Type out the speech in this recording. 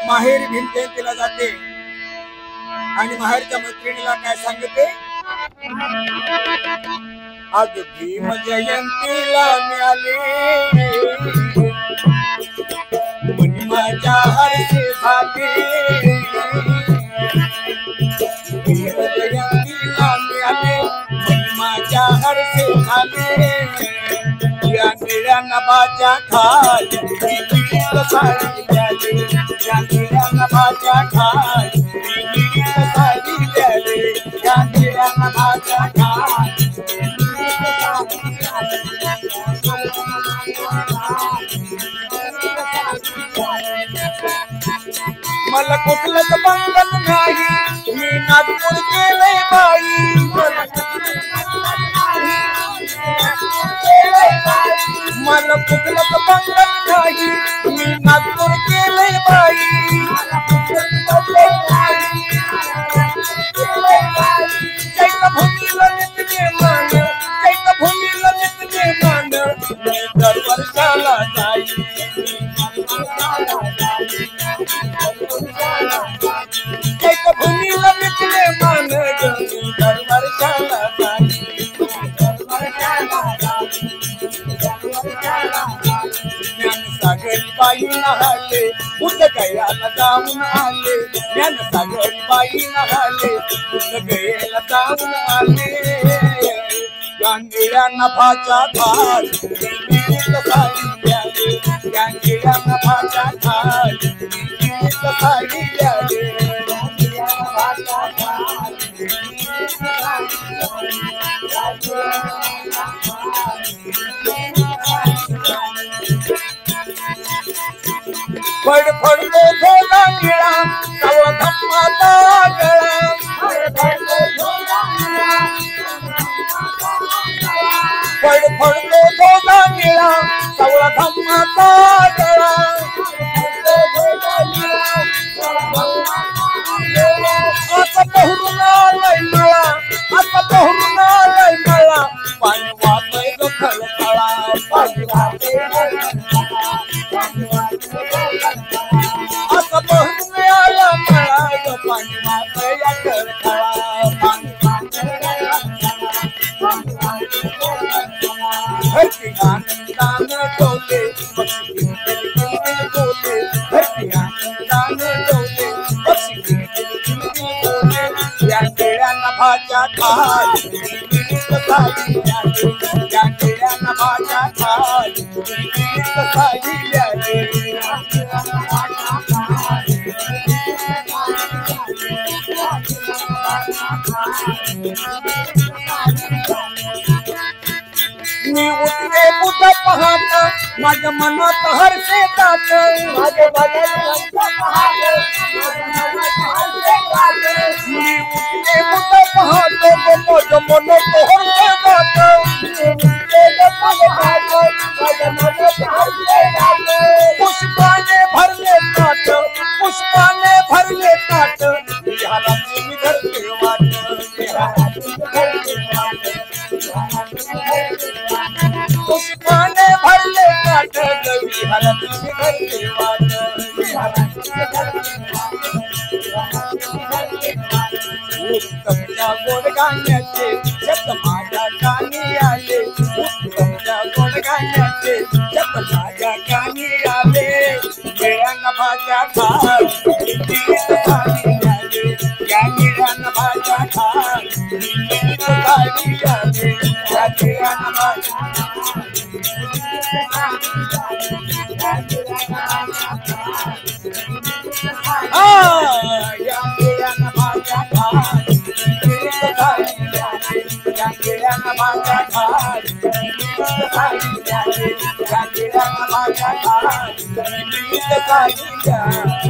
माहेर भीम जयंतीला जाते आणि माहेरच्या मैत्रिणीला काय सांगते, आज भीम जयंतीला मिळाले मनी माझ्या हरसे झाले, भीम जयंतीला मिळाले मनी माझ्या हरसे झाले, या निळ्या नभाच्या खाली साडी द्याले, या निळ्या नभाच्या खाली साडी द्याले, या निळ्या नभाच्या खाली मला कुठलंच बंधन नाही, मी नागपूर केलंय बाई, मला कुठलंच बंधन नाही, मी नागपूर केलंय बाई, चैत्यभूमीला निघते मान, चैत्यभूमीला निघते मान, मी दर वर्षाला जाई, चैत्यभूमीला निघते मान, दर वर्षाला जाई, ज्ञानसागरी बाई नहाले बुद्ध गयाला जाऊन आले, ज्ञानसागरी बाई नहाले बुद्ध गयाला जाऊन आले, या निळ्या नभाच्या खाली साडी द्याले, या निळ्या नभाच्या खाली साडी द्याले, फड फडलो झोला निळा सावळा धम्माचा गळा, फड फडलो झोला निळा सावळा धम्माचा गळा, आता पहुरून आलाय मला, आता पहुरून आलाय मला, पाणी वाहतोय तो खळखळा, पाणी वाहतोय आता पहुरून आला मला, पाणी वाहतोय या खळखळा, पाणी धरती आनंदानं डोले, पक्षी किलबिल बोले, धरती आनंदानं डोले, पक्षी किलबिल बोले, या निळ्या नभाच्या खाली साडी द्याले, या निळ्या नभाच्या खाली साडी द्याले, मी उठले बुद्ध पाहता माझ्या मनात हरसे जात, माझ्या मनात मी उठले बुद्ध पाहतो माझ्या मनात हरसे जात, पुष्पाने भरले ताट, पुष्पाने भरले ताट, विहाराची मी धरते वाट, पुष्पाने भरले ताट, विहाराची मी धरते वाट, उत्तमच्या गोड गाण्याचे शब्द माझ्या कानी आले, उत्तमच्या गोड गाण्याचे शब्द माझ्या कानी आले, निळ्या नभाच्या खाली साडी द्याले, या निळ्या नभाच्या खाली साडी द्याले, या निळ्या नभाच्या या निळ्या नभाच्या खाली साडी द्याले, या निळ्या नभाच्या खाली साडी द्याले, या निळ्या नभाच्या खाली साडी द्याले.